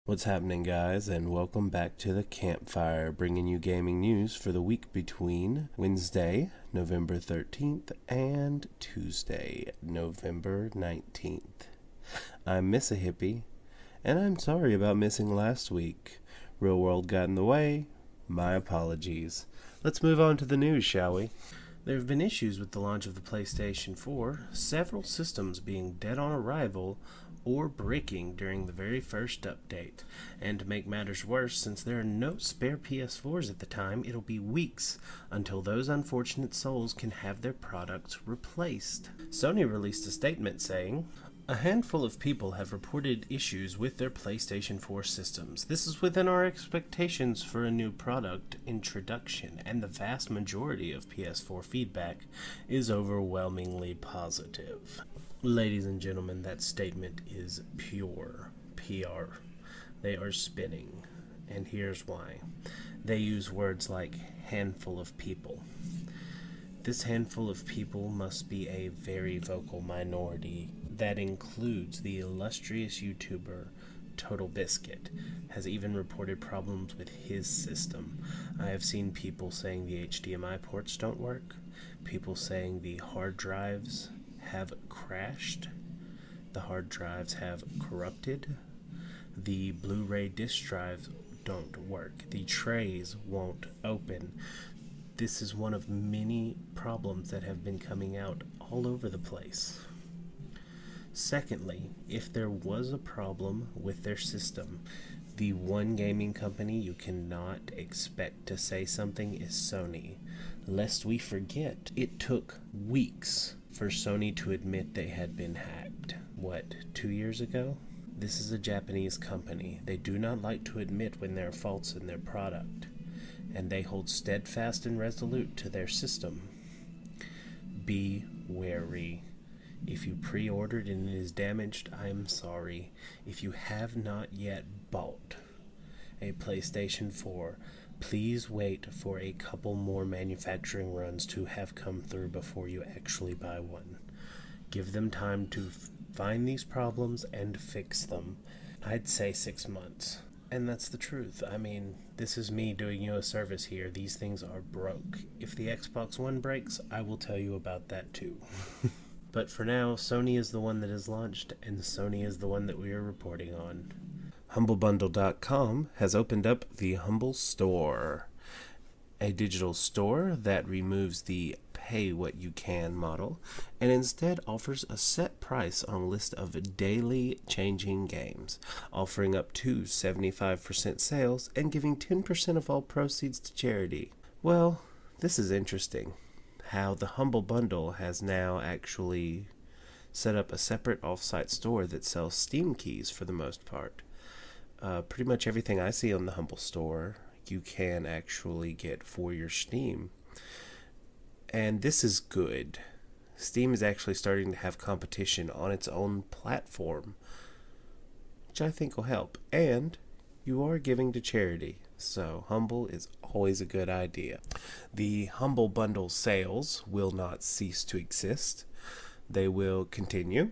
What's happening, guys, and welcome back to the Campfire, bringing you gaming news for the week between Wednesday, November 13th, and Tuesday, November 19th. I'm missahippy, and I'm sorry about missing last week. Real world got in the way. My apologies. Let's move on to the news, shall we? There have been issues with the launch of the PlayStation 4, several systems being dead on arrival or breaking during the very first update. And to make matters worse, since there are no spare PS4's at the time, it'll be weeks until those unfortunate souls can have their products replaced. Sony released a statement saying, "A handful of people have reported issues with their PlayStation 4 systems. This is within our expectations for a new product introduction, and the vast majority of PS4 feedback is overwhelmingly positive." Ladies and gentlemen, that statement is pure PR. They are spinning, and here's why. They use words like handful of people. This handful of people must be a very vocal minority. That includes the illustrious YouTuber Total Biscuit, has even reported problems with his system. I have seen people saying the HDMI ports don't work, people saying the hard drives have crashed, the hard drives have corrupted, the Blu-ray disc drives don't work, the trays won't open. This is one of many problems that have been coming out all over the place. Secondly, if there was a problem with their system, the one gaming company you cannot expect to say something is Sony. Lest we forget, it took weeks for Sony to admit they had been hacked. 2 years ago? This is a Japanese company. They do not like to admit when there are faults in their product, and they hold steadfast and resolute to their system. Be wary. If you pre-ordered and it is damaged, I'm sorry. If you have not yet bought a PlayStation 4, please wait for a couple more manufacturing runs to have come through before you actually buy one. Give them time to find these problems and fix them. I'd say 6 months. And that's the truth. I mean, this is me doing you a service here. These things are broke. If the Xbox One breaks, I will tell you about that too. But for now, Sony is the one that is launched, and Sony is the one that we are reporting on. HumbleBundle.com has opened up the Humble Store, a digital store that removes the pay-what-you-can model and instead offers a set price on a list of daily changing games, offering up to 75% sales and giving 10% of all proceeds to charity. Well, this is interesting. How the Humble Bundle has now actually set up a separate off-site store that sells Steam keys for the most part. Pretty much everything I see on the Humble Store you can actually get for your Steam. And this is good. Steam is actually starting to have competition on its own platform, which I think will help. And you are giving to charity, so Humble is always a good idea. The Humble Bundle sales will not cease to exist. They will continue.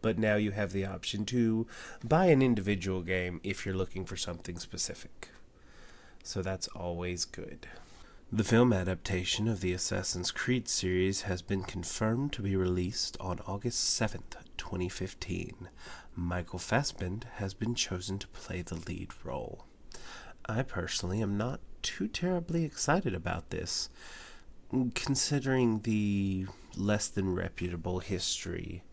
But now you have the option to buy an individual game if you're looking for something specific. So that's always good. The film adaptation of the Assassin's Creed series has been confirmed to be released on August 7th, 2015. Michael Fassbender has been chosen to play the lead role. I personally am not too terribly excited about this, considering the less than reputable history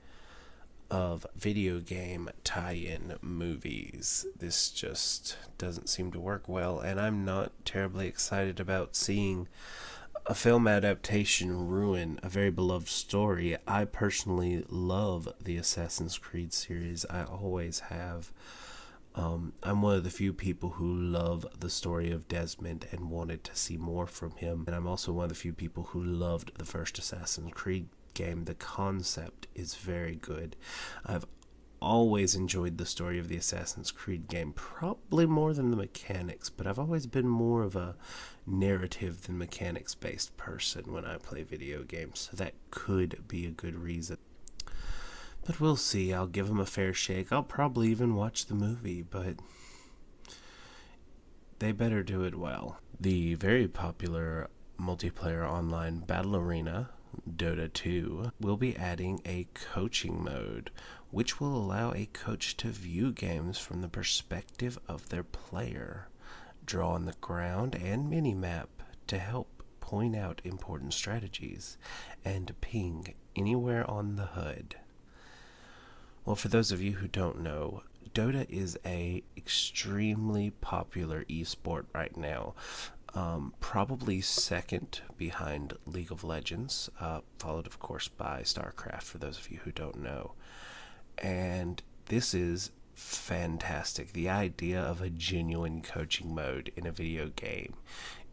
of video game tie-in movies. This just doesn't seem to work well, and I'm not terribly excited about seeing a film adaptation ruin a very beloved story. I personally love the Assassin's Creed series. I always have. I'm one of the few people who love the story of Desmond and wanted to see more from him, and I'm also one of the few people who loved the first Assassin's Creed game. The concept is very good. I've always enjoyed the story of the Assassin's Creed game, probably more than the mechanics, but I've always been more of a narrative than mechanics based person when I play video games, so that could be a good reason. But we'll see. I'll give them a fair shake. I'll probably even watch the movie, but they better do it well. The very popular multiplayer online battle arena, Dota 2, will be adding a coaching mode, which will allow a coach to view games from the perspective of their player, draw on the ground and minimap to help point out important strategies, and ping anywhere on the HUD. Well, for those of you who don't know, Dota is a extremely popular esport right now. Probably second behind League of Legends, followed of course by StarCraft, for those of you who don't know. And this is fantastic. The idea of a genuine coaching mode in a video game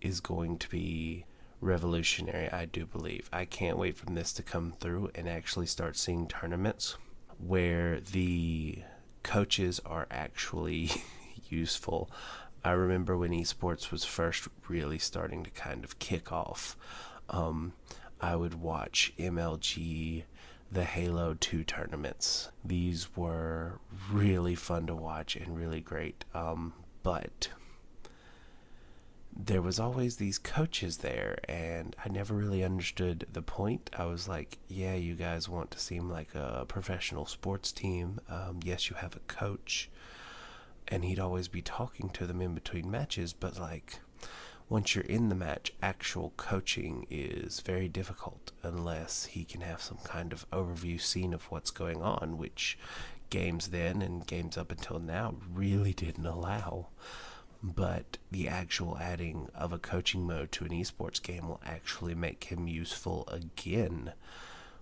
is going to be revolutionary, I do believe. I can't wait for this to come through and actually start seeing tournaments where the coaches are actually useful. I remember when esports was first really starting to kind of kick off. I would watch MLG, the Halo 2 tournaments. These were really fun to watch and really great. But there was always these coaches there, and I never really understood the point. I was like, yeah, you guys want to seem like a professional sports team. Yes, you have a coach, and he'd always be talking to them in between matches, but like, once you're in the match, actual coaching is very difficult unless he can have some kind of overview scene of what's going on, which games then and games up until now really didn't allow. But the actual adding of a coaching mode to an esports game will actually make him useful again,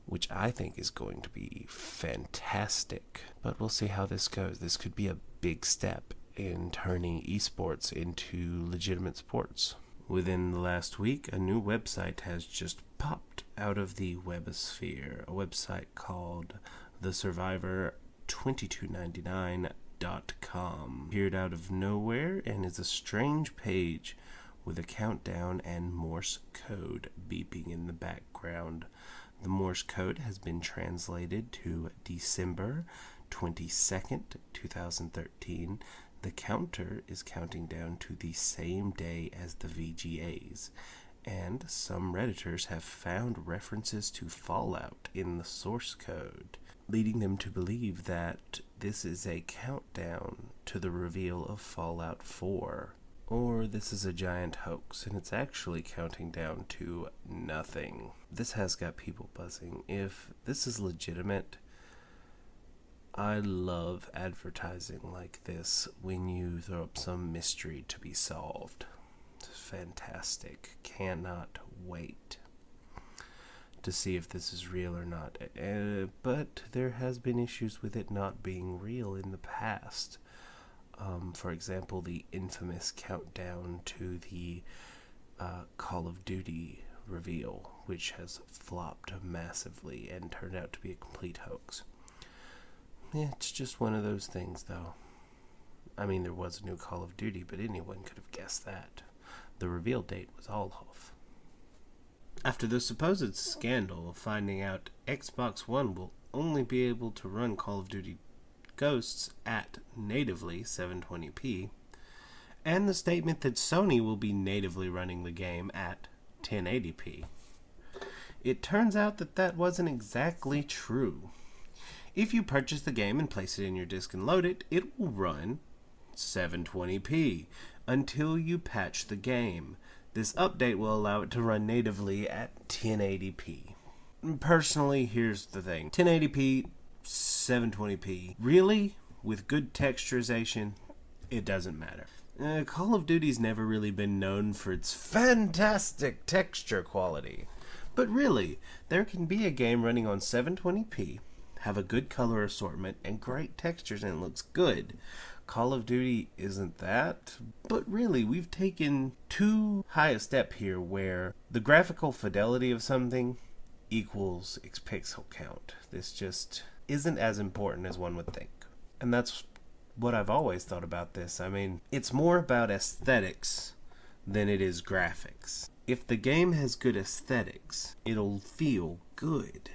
which I think is going to be fantastic. But we'll see how this goes. This could be a big step in turning esports into legitimate sports. Within the last week, a new website has just popped out of the webosphere, a website called thesurvivor2299.com. Appeared out of nowhere and is a strange page with a countdown and Morse code beeping in the background. The Morse code has been translated to December 22nd, 2013. The counter is counting down to the same day as the VGAs, and some Redditors have found references to Fallout in the source code, leading them to believe that this is a countdown to the reveal of Fallout 4. Or this is a giant hoax, and it's actually counting down to nothing. This has got people buzzing. If this is legitimate, I love advertising like this when you throw up some mystery to be solved. It's fantastic. Cannot wait to see if this is real or not. But there has been issues with it not being real in the past. For example, the infamous countdown to the Call of Duty reveal, which has flopped massively and turned out to be a complete hoax. It's just one of those things, though. I mean, there was a new Call of Duty, but anyone could have guessed that. The reveal date was all off. After the supposed scandal of finding out Xbox One will only be able to run Call of Duty Ghosts at natively 720p, and the statement that Sony will be natively running the game at 1080p, it turns out that that wasn't exactly true. If you purchase the game and place it in your disc and load it, it will run 720p until you patch the game. This update will allow it to run natively at 1080p. Personally, here's the thing. 1080p, 720p. Really? With good texturization, it doesn't matter. Call of Duty's never really been known for its fantastic texture quality. But really, there can be a game running on 720p, have a good color assortment, and great textures, and it looks good. Call of Duty isn't that, but really, we've taken too high a step here where the graphical fidelity of something equals its pixel count. This just isn't as important as one would think. And that's what I've always thought about this. I mean, it's more about aesthetics than it is graphics. If the game has good aesthetics, it'll feel good.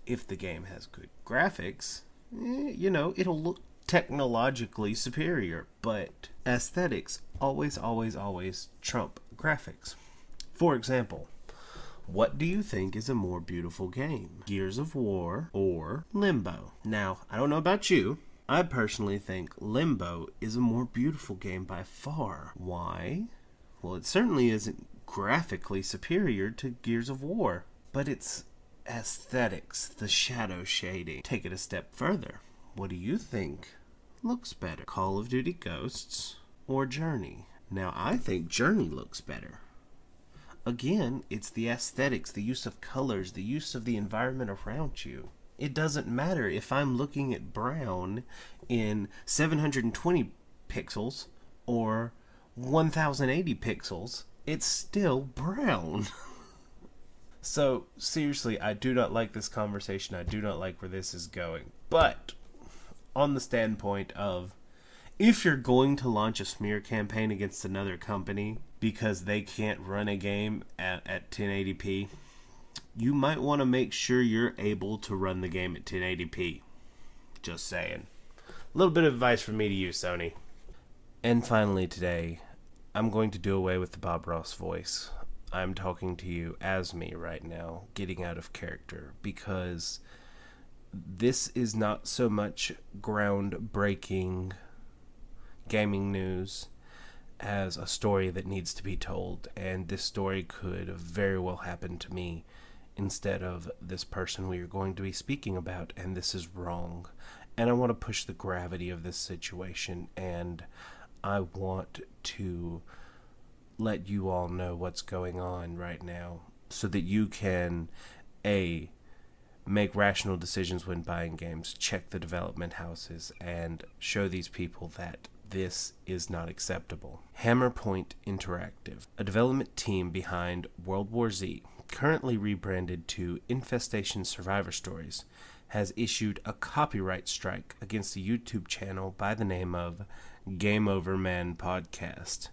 If the game has good graphics, it'll look technologically superior, but aesthetics always trump graphics. For example, what do you think is a more beautiful game? Gears of War or Limbo? Now, I don't know about you. I personally think Limbo is a more beautiful game by far. Why? Well, it certainly isn't graphically superior to Gears of War, but its aesthetics, the shadow shading, take it a step further. What do you think looks better? Call of Duty Ghosts or Journey? Now, I think Journey looks better. Again, it's the aesthetics, the use of colors, the use of the environment around you. It doesn't matter if I'm looking at brown in 720 pixels or 1080 pixels, it's still brown. So, seriously, I do not like this conversation. I do not like where this is going. But, on the standpoint of, if you're going to launch a smear campaign against another company because they can't run a game at 1080p, you might want to make sure you're able to run the game at 1080p. Just saying. A little bit of advice from me to you, Sony. And finally today, I'm going to do away with the Bob Ross voice. I'm talking to you as me right now, getting out of character, because this is not so much groundbreaking gaming news as a story that needs to be told, and this story could very well happen to me instead of this person we are going to be speaking about, and this is wrong. And I want to push the gravity of this situation, and I want to let you all know what's going on right now so that you can make rational decisions when buying games, check the development houses, and show these people that this is not acceptable. Hammerpoint Interactive, a development team behind World War Z, currently rebranded to Infestation Survivor Stories, has issued a copyright strike against a YouTube channel by the name of Game Over Man Podcast,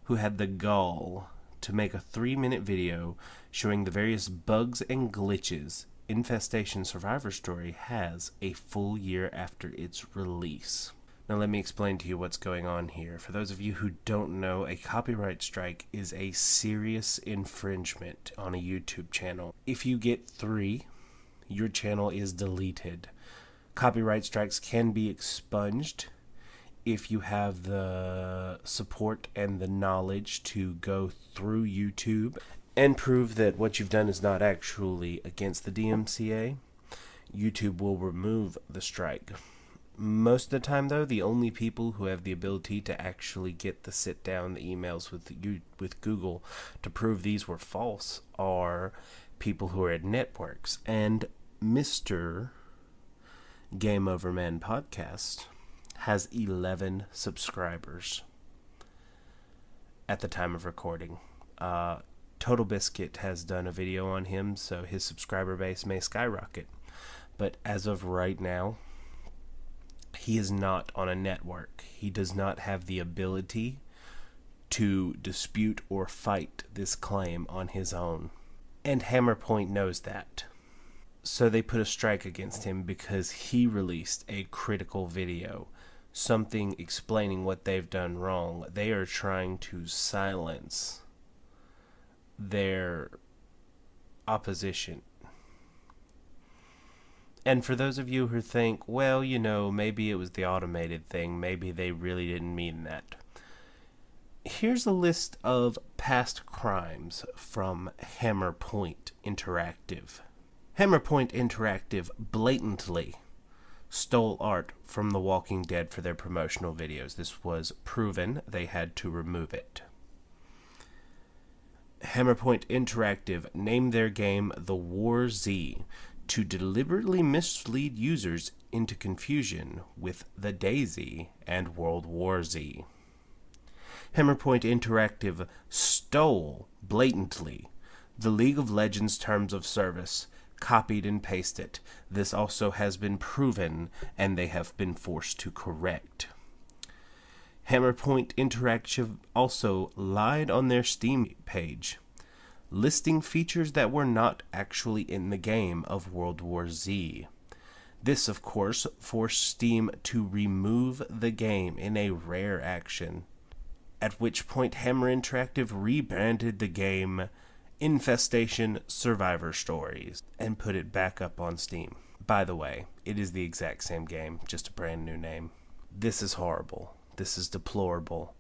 who had the gall to make a 3-minute video showing the various bugs and glitches Infestation Survivor Story has a full year after its release. Now let me explain to you what's going on here. For those of you who don't know, a copyright strike is a serious infringement on a YouTube channel. If you get 3, your channel is deleted. Copyright strikes can be expunged if you have the support and the knowledge to go through YouTube and prove that what you've done is not actually against the DMCA. YouTube will remove the strike. Most of the time, though, the only people who have the ability to actually get the sit-down, the emails with Google to prove these were false are people who are at networks. And Mr. Game Over Man Podcast has 11 subscribers at the time of recording. Total Biscuit has done a video on him, so his subscriber base may skyrocket. But as of right now, he is not on a network. He does not have the ability to dispute or fight this claim on his own. And Hammerpoint knows that. So they put a strike against him because he released a critical video, something explaining what they've done wrong. They are trying to silence their opposition. And for those of you who think, well, you know, maybe it was the automated thing, maybe they really didn't mean that. Here's a list of past crimes from Hammerpoint Interactive. Hammerpoint Interactive blatantly stole art from The Walking Dead for their promotional videos. This was proven. They had to remove it. Hammerpoint Interactive named their game The War Z to deliberately mislead users into confusion with The DayZ and World War Z. Hammerpoint Interactive stole blatantly the League of Legends terms of service, copied and pasted. This also has been proven, and they have been forced to correct. Hammerpoint Interactive also lied on their Steam page, listing features that were not actually in the game of World War Z. This, of course, forced Steam to remove the game in a rare action, at which point Hammer Interactive rebranded the game Infestation Survivor Stories and put it back up on Steam. By the way, it is the exact same game, just a brand new name. This is horrible. This is deplorable.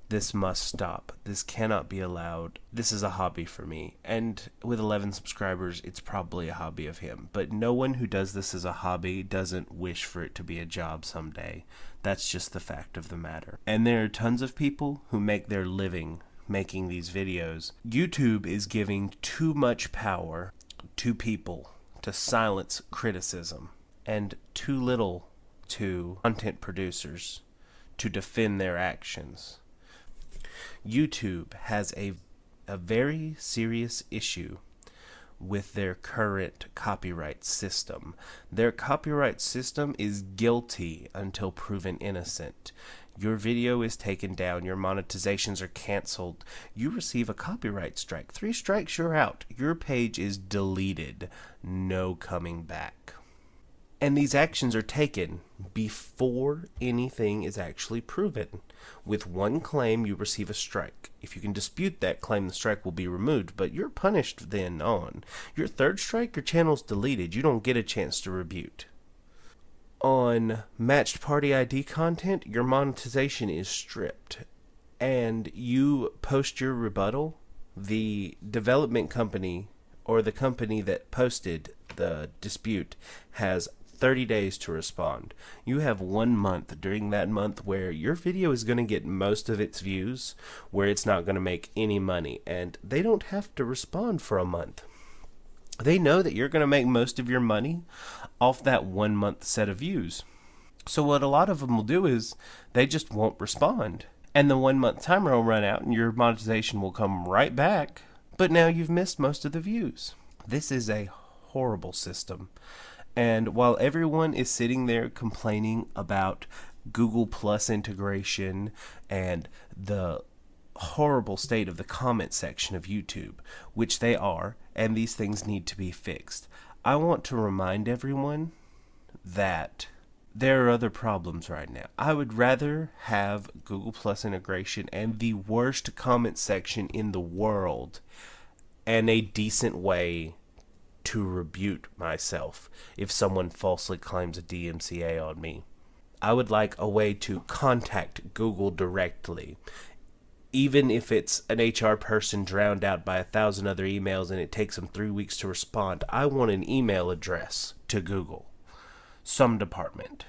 This must stop. This cannot be allowed. This is a hobby for me. And with 11 subscribers, it's probably a hobby of him. But no one who does this as a hobby doesn't wish for it to be a job someday. That's just the fact of the matter. And there are tons of people who make their living making these videos. YouTube is giving too much power to people to silence criticism, and too little to content producers to defend their actions. YouTube has a very serious issue with their current copyright system. Their copyright system is guilty until proven innocent. Your video is taken down, your monetizations are canceled, you receive a copyright strike. 3 strikes, you're out. Your page is deleted. No coming back. And these actions are taken before anything is actually proven. With one claim, you receive a strike. If you can dispute that claim, the strike will be removed, but you're punished then on. Your 3rd strike, your channel's deleted. You don't get a chance to rebut. On matched party ID content, your monetization is stripped. And you post your rebuttal, the development company or the company that posted the dispute has 30 days to respond. You have 1 month during that month where your video is going to get most of its views, where it's not going to make any money, and they don't have to respond for a month. They know that you're going to make most of your money off that 1 month set of views. So what a lot of them will do is they just won't respond. And the 1 month timer will run out and your monetization will come right back, but now you've missed most of the views. This is a horrible system. And while everyone is sitting there complaining about Google Plus integration and the horrible state of the comment section of YouTube, which they are, and these things need to be fixed, I want to remind everyone that there are other problems right now. I would rather have Google Plus integration and the worst comment section in the world and a decent way to rebut myself if someone falsely claims a DMCA on me. I would like a way to contact Google directly. Even if it's an HR person drowned out by 1,000 other emails and it takes them 3 weeks to respond, I want an email address to Google. Some department.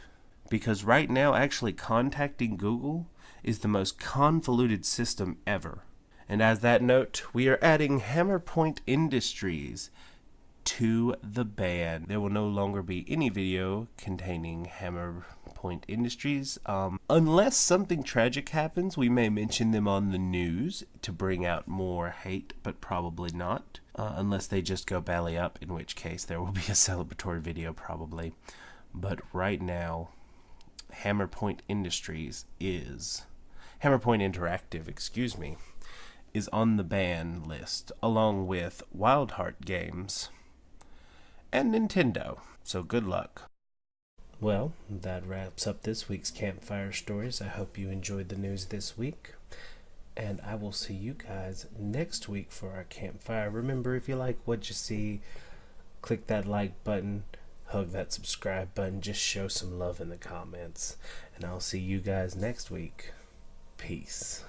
Because right now, actually contacting Google is the most convoluted system ever. And as that note, we are adding Hammerpoint Industries to the ban. There will no longer be any video containing Hammerpoint Industries. Unless something tragic happens, we may mention them on the news to bring out more hate, but probably not. Unless they just go belly up, in which case there will be a celebratory video probably. But right now, Hammerpoint Interactive, is on the ban list, along with Wildheart Games and Nintendo. So good luck. Well, that wraps up this week's Campfire Stories. I hope you enjoyed the news this week. And I will see you guys next week for our Campfire. Remember, if you like what you see, click that like button, hug that subscribe button, just show some love in the comments. And I'll see you guys next week. Peace.